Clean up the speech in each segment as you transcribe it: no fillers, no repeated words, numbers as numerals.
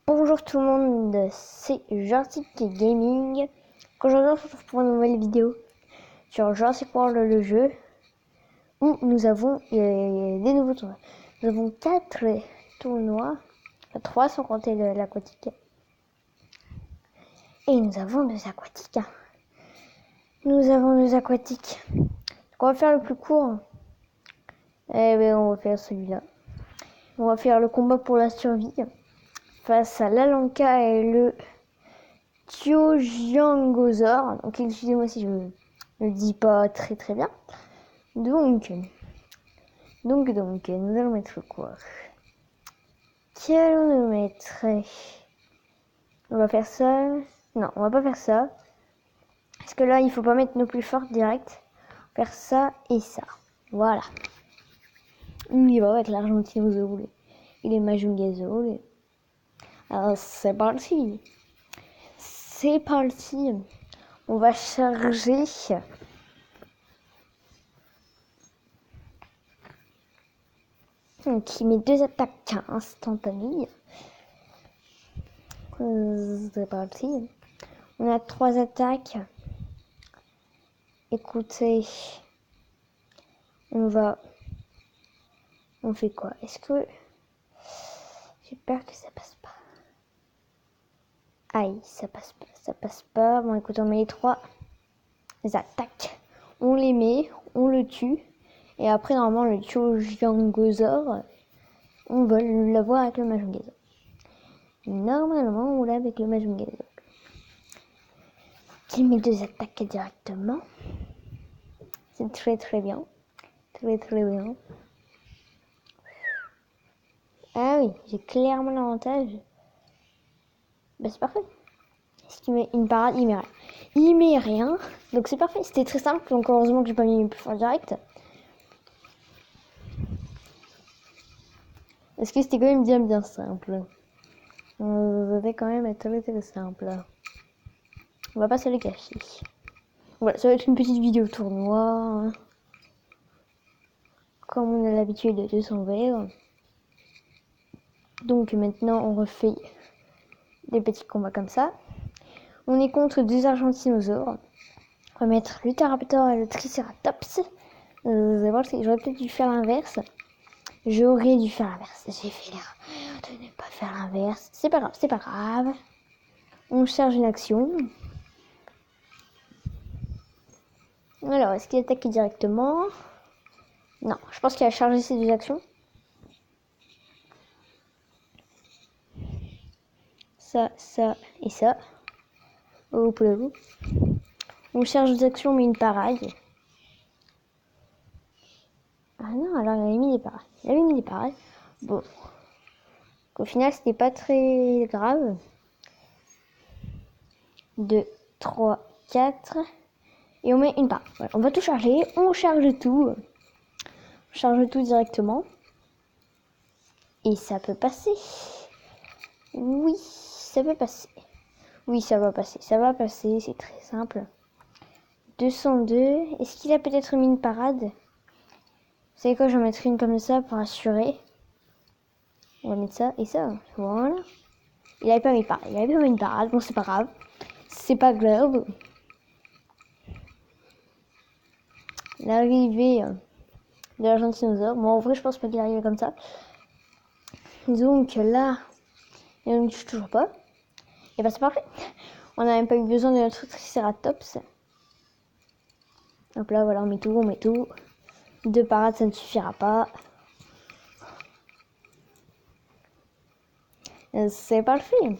Bonjour tout le monde, c'est Jurassic Gaming. Aujourd'hui on se retrouve pour une nouvelle vidéo sur Jurassic World le jeu où nous avons des nouveaux tournois. Nous avons 4 tournois, 3 sans compter l'aquatique. Et nous avons 2 aquatiques. Nous avons 2 aquatiques. Donc on va faire le plus court. Eh bien on va faire celui-là. On va faire le combat pour la survie face à l'Alanka et le Tiogiangosaure. Donc excusez-moi si je ne le dis pas très bien. Donc, nous allons mettre quoi? Qu'allons-nous mettre? On va faire ça. Non, on va pas faire ça. Parce que là, il faut pas mettre nos plus fortes direct. Faire ça et ça. Voilà. On y va avec l'Argentinosaure et les Majungasaures. Alors, c'est parti. C'est parti. On va charger. Qui met 2 attaques instantanées. C'est parti. On a 3 attaques. Écoutez, on fait quoi? Est-ce que j'ai peur que ça passe pas? Aïe, ça passe pas. Bon, écoute, on met les 3 attaques. On les met, on le tue. Et après, normalement, le Tiogiangosaure, on va l'avoir avec le Majungasaure. Normalement, on l'a avec le Majungasaure. Qui met 2 attaques directement. C'est très bien. Très bien. Ah oui, j'ai clairement l'avantage. Bah c'est parfait. Est-ce qu'il met une parade? Il met rien. Il met rien. Donc c'est parfait. C'était très simple. Donc heureusement que j'ai pas mis le plus fort direct. Parce que c'était quand même bien simple. C'était quand même très simple. On va pas se le cacher. Voilà, ça va être une petite vidéo tournoi. Comme on a l'habitude de s'envers. Donc maintenant on refait des petits combats comme ça. On est contre 2 Argentinosaures. On va mettre le Taraptor et le Triceratops. J'aurais peut-être dû faire l'inverse. J'aurais dû faire l'inverse. J'ai fait l'erreur de ne pas faire l'inverse. C'est pas grave. On charge une action. Alors, est-ce qu'il attaque directement? Non, je pense qu'il a chargé ses 2 actions. Ça et ça. Oh, pouvez-vous? On charge 2 actions, mais une parade. Ah non, alors il avait mis des parades. Bon. Au final, c'était pas très grave. 2, 3, 4. Et on met une part. Voilà, on va tout charger. On charge tout. On charge tout directement. Et ça peut passer. Oui, ça peut passer. Oui, ça va passer. Ça va passer. C'est très simple. 202. Est-ce qu'il a peut-être mis une parade? Vous savez quoi? J'en mettrai une comme ça pour assurer. On va mettre ça et ça. Voilà. Il avait pas mis parade. Il avait pas mis une parade. Bon, c'est pas grave. C'est pas grave. L'arrivée de l'Argentinosaure. Bon, en vrai, je pense pas qu'il arrive comme ça. Donc là, il ne touche toujours pas. Et bah, c'est parfait. On n'a même pas eu besoin de notre Triceratops. Donc là, voilà, on met tout. 2 parades, ça ne suffira pas. C'est parfait.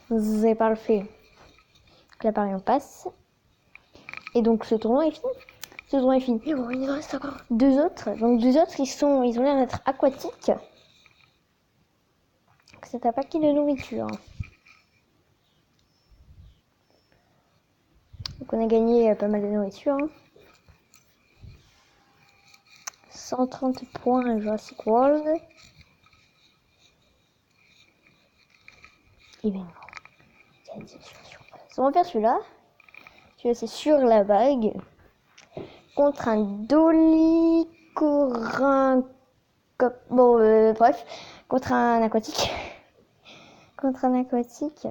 C'est parfait. Donc là, pareil, on passe. Et donc, ce tournoi est fini. Et bon, il reste encore 2 autres. Donc, 2 autres, ils ont l'air d'être aquatiques. C'est un paquet de nourriture. Donc, on a gagné pas mal de nourriture. 130 points à Jurassic World. Événement. On va faire celui-là. Celui-là, c'est sur la vague. Contre un Dolichorin. Bon, bref. Contre un aquatique. contre un aquatique.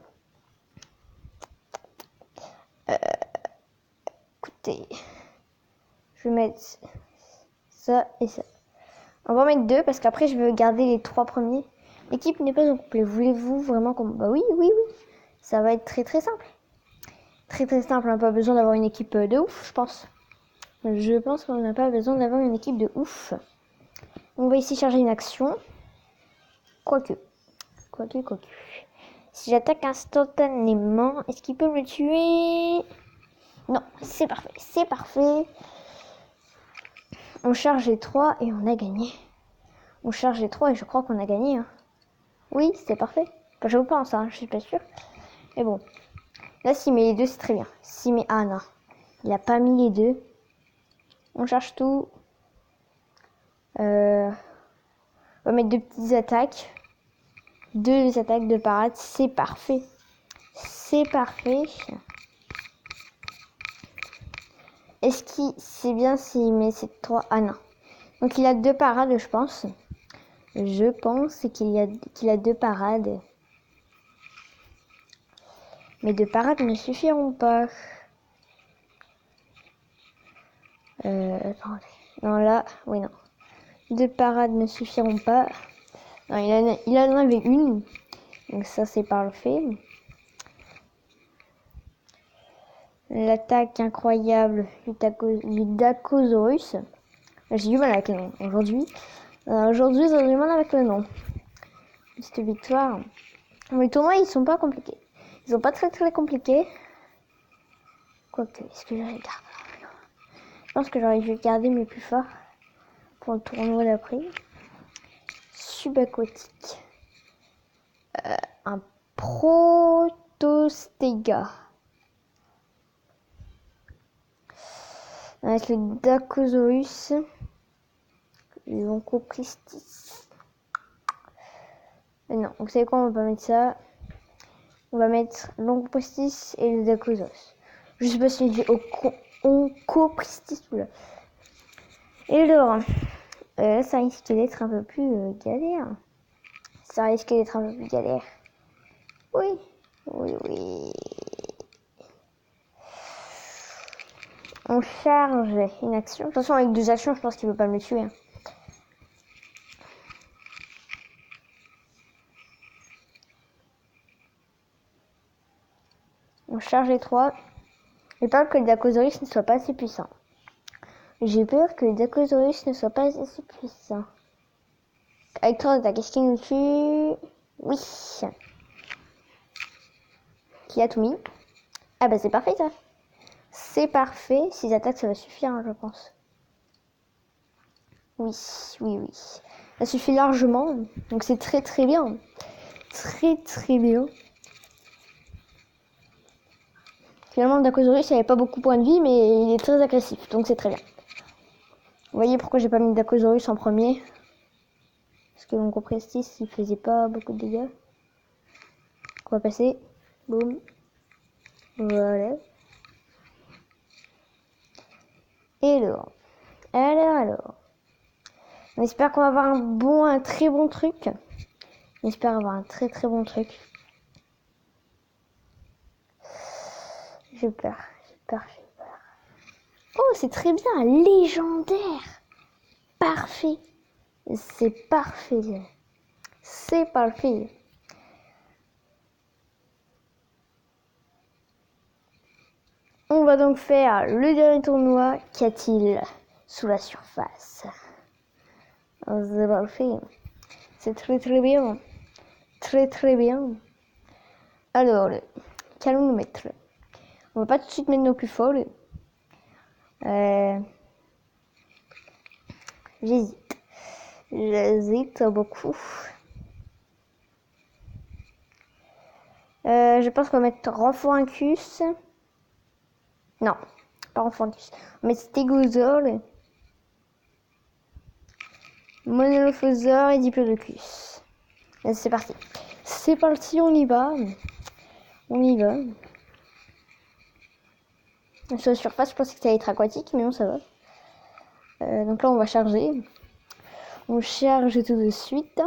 Écoutez, je vais mettre ça et ça. On va en mettre 2 parce qu'après je veux garder les 3 premiers. L'équipe n'est pas au complet. Voulez-vous vraiment qu'on... Bah oui. Ça va être très simple. Très simple, on n'a pas besoin d'avoir une équipe de ouf, je pense. Je pense qu'on n'a pas besoin d'avoir une équipe de ouf. On va ici charger une action. Quoique. Si j'attaque instantanément, est-ce qu'il peut me tuer? Non, c'est parfait. On charge les 3 et on a gagné. On charge les 3 et je crois qu'on a gagné. Hein. Oui, c'est parfait. Enfin, je pense, hein, je suis pas sûre. Mais bon. Là, s'il met les 2, c'est très bien. S'il met... Ah non, il a pas mis les 2. On charge tout. On va mettre 2 petites attaques. 2 attaques de parade. C'est parfait. Est-ce qu'il... C'est bien s'il met ces 3... Ah non. Donc il a 2 parades, je pense. Je pense qu'il a 2 parades. Mais 2 parades ne suffiront pas. Attendez. Non, là... Oui, non. 2 parades ne suffiront pas. Non, il en avait une. Donc ça, c'est parfait. L'attaque incroyable du Dacosaurus. J'ai du mal avec le nom aujourd'hui. Aujourd'hui, j'ai du mal avec le nom. Petite victoire. Les tournois, ils sont pas compliqués. Ils sont pas très compliqués. Quoique, est-ce que j'aurais gardé? Je pense que j'aurais dû garder mes plus forts pour le tournoi d'après. Subaquatique. Un Protostega. Avec le Dacosaurus. Le Oncopristis. Non, vous savez quoi, on va pas mettre ça. On va mettre l'Oncopristis et le Dacosaurus. Je sais pas si je dis Oncopristis ou là. Et alors, ça risque d'être un peu plus galère. Oui. On charge une action. De toute façon, avec 2 actions, je pense qu'il ne veut pas me tuer. Hein. On charge les 3. J'ai peur que le Dacosaurus ne soit pas assez puissant. Avec 3 attaques, est-ce qu'il nous tue? Oui. Qui a tout mis? Ah bah c'est parfait ça. C'est parfait. 6 attaques, ça va suffire, hein, je pense. Oui. Ça suffit largement. Donc c'est très bien. Très bien. Finalement, le Dacosaurus, il n'avait pas beaucoup de points de vie, mais il est très agressif. Donc c'est très bien. Vous voyez pourquoi j'ai pas mis le Dacosaurus en premier? Parce que l'Oncopristis, il faisait pas beaucoup de dégâts. On va passer. Boum. Voilà. Et alors. On espère qu'on va avoir un très bon truc. On espère avoir un très bon truc. J'ai peur. Oh, c'est très bien. Légendaire. Parfait. C'est parfait. On va donc faire le dernier tournoi. Qu'y a-t-il sous la surface? C'est parfait. C'est très bien. Très bien. Alors, qu'allons-nous mettre? On va pas tout de suite mettre nos plus folles. J'hésite beaucoup. Je pense qu'on va mettre Ramphorancus. Non, pas Ramphorancus. On va mettre Stégosaure, Monolophosaure et Diplodocus. C'est parti. On y va. Sur la surface, je pensais que ça allait être aquatique, mais non, ça va. Donc là, on va charger. On charge tout de suite.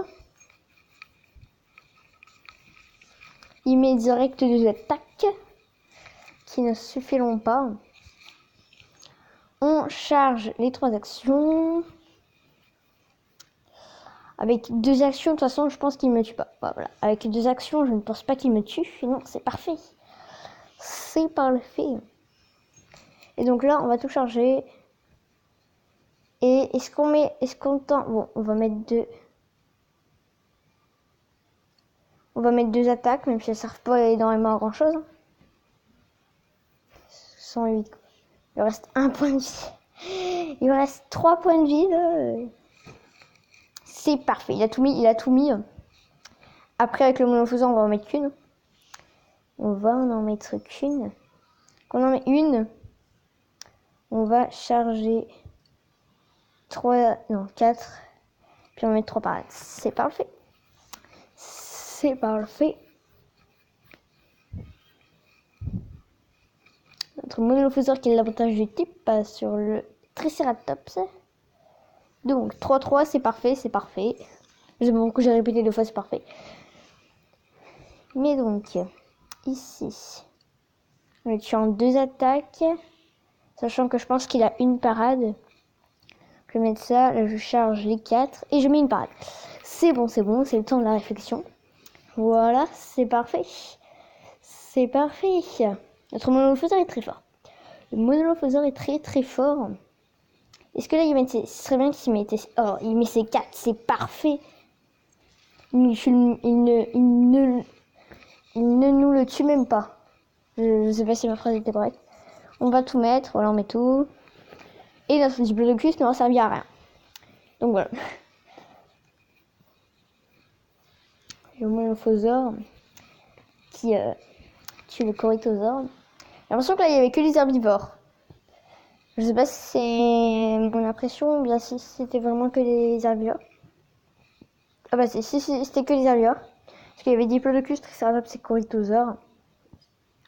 Il met direct 2 attaques qui ne suffiront pas. On charge les 3 actions. Avec 2 actions, de toute façon, je pense qu'il me tue pas. Voilà. Avec 2 actions, je ne pense pas qu'il me tue. Non, c'est parfait. C'est parfait. Et donc là, on va tout charger. Et est-ce qu'on tend... Bon, on va mettre 2. On va mettre 2 attaques, même si elles ne servent pas énormément à grand chose. 108. Il reste 1 point de vie. Il me reste 3 points de vie là. C'est parfait. Il a tout mis. Après, avec le monofaisant, on va en mettre qu'une. On va en mettre qu'une. Quand on en met une, on va charger 4. Puis on va mettre 3 parades. C'est parfait. C'est parfait. Notre monofaiseur qui a l'avantage du type sur le Triceratops. Donc 3-3, c'est parfait, c'est parfait. Je sais pas pourquoi j'ai répété 2 fois, c'est parfait. Mais donc, ici, on le tue en 2 attaques. Sachant que je pense qu'il a une parade. Je vais mettre ça, là je charge les 4 et je mets une parade. C'est bon, c'est le temps de la réflexion. Voilà, c'est parfait. C'est parfait. Notre monofaiseur est très fort. Le monofaiseur est très fort. Est-ce que là, ce serait bien qu'il mettait... Oh, il met ses 4, c'est parfait. Il ne nous le tue même pas. Je sais pas si ma phrase était correcte. On va tout mettre, voilà, on met tout. Et notre diplodocus ne va servir à rien. Donc voilà. Le monofauseur qui tue le corythosaure. J'ai l'impression que là, il n'y avait que les herbivores. Je sais pas si c'est mon impression ou bien si c'était vraiment que les herbivores. Ah bah si c'était que les herbivores. Parce qu'il y avait Diplodocus, Triceratops et Corythosaure.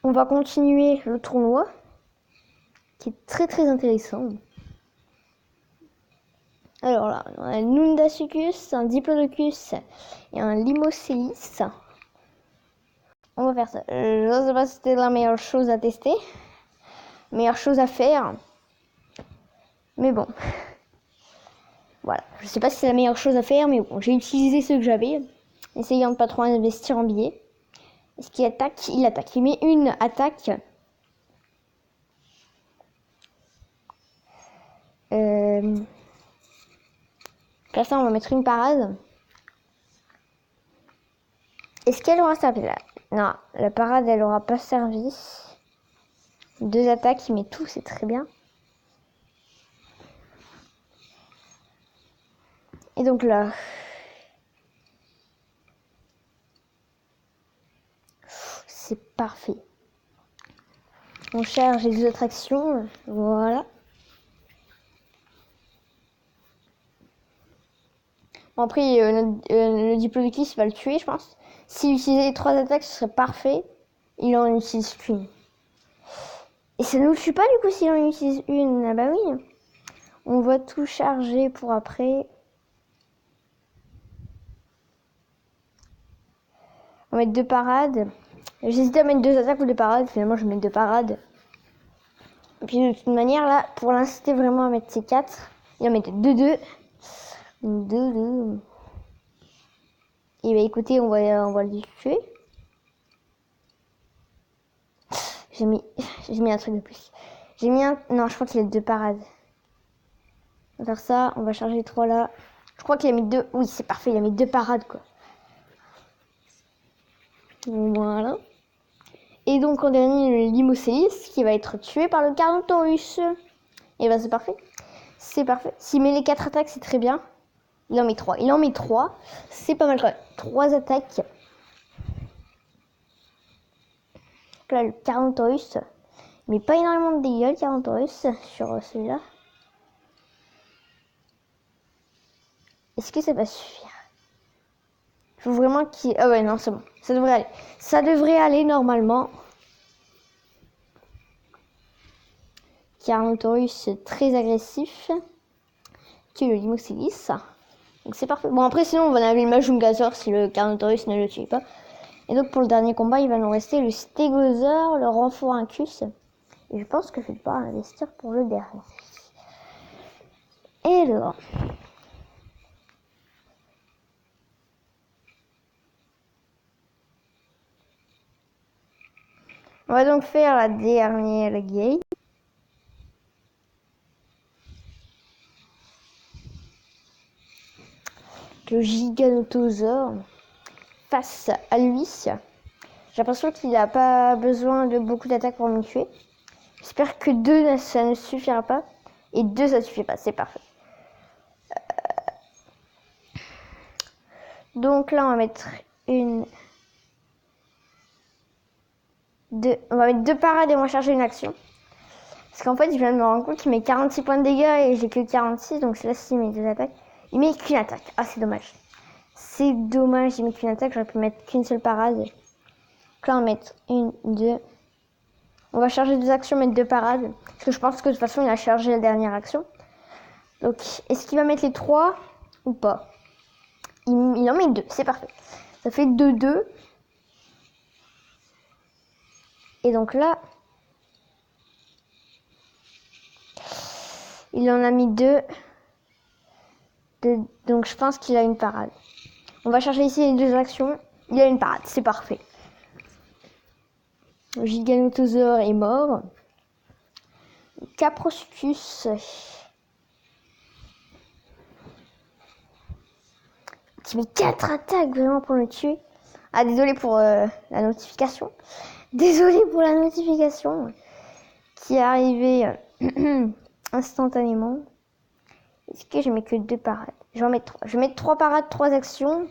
On va continuer le tournoi. Qui est très intéressant. Alors là, on a un Nundasucus, un Diplodocus et un Limocélis. On va faire ça. Je ne sais pas si c'était la meilleure chose à tester. Meilleure chose à faire. Mais bon. Voilà. Je sais pas si c'est la meilleure chose à faire, mais bon, j'ai utilisé ce que j'avais. Essayant de pas trop investir en billets. Est-ce qu'il attaque? Il attaque. Il met une attaque. Là, ça, on va mettre une parade. Est-ce qu'elle aura servi là? Non, la parade, elle aura pas servi. 2 attaques, il met tout, c'est très bien. Et donc là... C'est parfait. On charge les 2 attractions. Voilà. Bon, après, le Diplodocus va le tuer, je pense. S'il utilisait les 3 attaques, ce serait parfait. Il en utilise qu'une. Et ça ne nous tue pas, du coup, s'il en utilise une. Ah bah oui. On va tout charger pour après. On va mettre 2 parades. J'hésitais à mettre 2 attaques ou 2 parades. Finalement, je vais mettre 2 parades. Et puis, de toute manière, là, pour l'inciter vraiment à mettre ces 4, il va mettre 2-2. 2-2. Et bah écoutez, on va le tuer. J'ai mis un truc de plus. J'ai mis un... Non, je crois qu'il y a 2 parades. On va faire ça, on va charger les 3 là. Je crois qu'il a mis 2... Oui, c'est parfait, il a mis 2 parades, quoi. Voilà. Et donc, en dernier, le Limocélis, qui va être tué par le Carnotaurus. Et bah c'est parfait. C'est parfait. S'il met les 4 attaques, c'est très bien. Il en met 3. Il en met 3. C'est pas mal quand même. 3 attaques. Là, le Carnotaurus. Mais pas énormément de dégâts, le Carnotaurus, sur celui-là. Est-ce que ça va suffire? Il faut vraiment qu'il... Ah ouais, non, c'est bon. Ça devrait aller. Ça devrait aller normalement. Carnotaurus très agressif. Qui est le Limocélis. Donc c'est parfait. Bon, après, sinon, on va enlever le Majungasaur si le Carnotaurus ne le tue pas. Et donc pour le dernier combat, il va nous rester le Stégosaure, le Rhamphorhynchus. Et je pense que je vais devoir investir pour le dernier. Et alors, on va donc faire la dernière game. Le Giganotosaure face à lui. J'ai l'impression qu'il n'a pas besoin de beaucoup d'attaques pour me tuer. J'espère que 2 ça ne suffira pas. Et 2 ça ne suffit pas, c'est parfait. Donc là on va mettre on va mettre 2 parades et on va charger une action. Parce qu'en fait je viens de me rendre compte qu'il met 46 points de dégâts et j'ai que 46. Donc c'est là s'il met 2 attaques. Il met qu'une attaque. Ah c'est dommage. C'est dommage, il met qu'une attaque, j'aurais pu mettre qu'une seule parade. Donc là on va mettre 1, 2. On va charger 2 actions, mettre 2 parades. Parce que je pense que de toute façon il a chargé la dernière action. Donc est-ce qu'il va mettre les 3 ou pas? Il en met 2, c'est parfait. Ça fait 2-2. Et donc là, il en a mis 2. Donc je pense qu'il a une parade. On va charger ici les 2 actions. Il a une parade, c'est parfait. Le Giganotosaure est mort. Caprosuchus qui met 4 attaques vraiment pour le tuer. Ah désolé pour la notification. Désolé pour la notification qui est arrivée instantanément. Est-ce que je mets que 2 parades? Je vais en mettre 3. Je vais mettre 3 parades, 3 actions.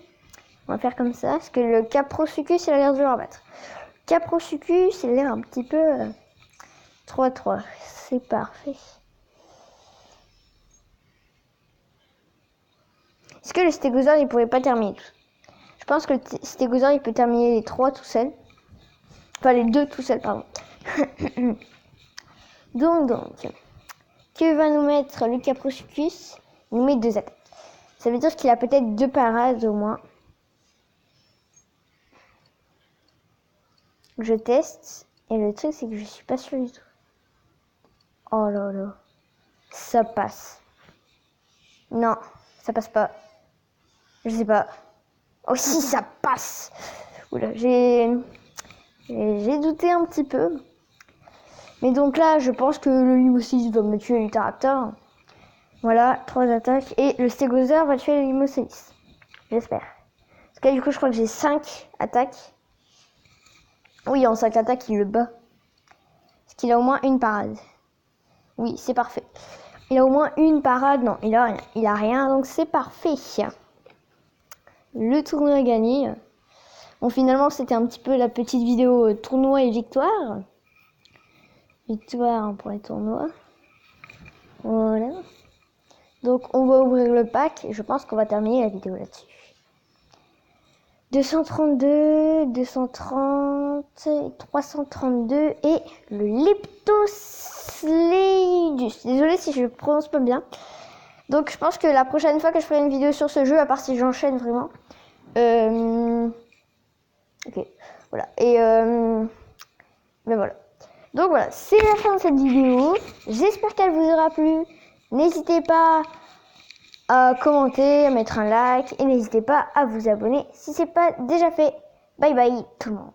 On va faire comme ça, parce que le Caprosuchus, il a l'air dur à battre. Caprosuchus, il a l'air un petit peu 3-3. C'est parfait. Est-ce que le Stégosaure, il pourrait pas terminer tout? Je pense que le Stégosaure, il peut terminer les 3 tout seul. Enfin, les 2 tout seul, pardon. donc, que va nous mettre le Caprosuchus? Il nous met 2 attaques. Ça veut dire qu'il a peut-être 2 parades au moins. Je teste. Et le truc, c'est que je suis pas sûre du tout. Oh là là. Ça passe. Non, ça passe pas. Je sais pas. Oh si, ça passe. Oula, j'ai douté un petit peu. Mais donc là, je pense que le Limosis va me tuer l'Utaraptor. Voilà, 3 attaques. Et le Stégosaure va tuer le Limosis. J'espère. Parce que du coup, je crois que j'ai 5 attaques. Oui, en 5 attaques, il le bat. Parce qu'il a au moins une parade. Oui, c'est parfait. Il a au moins une parade. Non, il a rien. Il a rien, donc c'est parfait. Le tournoi est gagné. Bon, finalement, c'était un petit peu la petite vidéo tournoi et victoire. Victoire pour les tournois. Voilà. Donc, on va ouvrir le pack. Et je pense qu'on va terminer la vidéo là-dessus. 232, 230, 332 et le Leptosleidus. Désolée si je prononce pas bien. Donc je pense que la prochaine fois que je ferai une vidéo sur ce jeu, à part si j'enchaîne vraiment. Ok, voilà. Et ben voilà. Donc voilà, c'est la fin de cette vidéo. J'espère qu'elle vous aura plu. N'hésitez pas à commenter, à mettre un like et n'hésitez pas à vous abonner si c'est pas déjà fait. Bye bye tout le monde.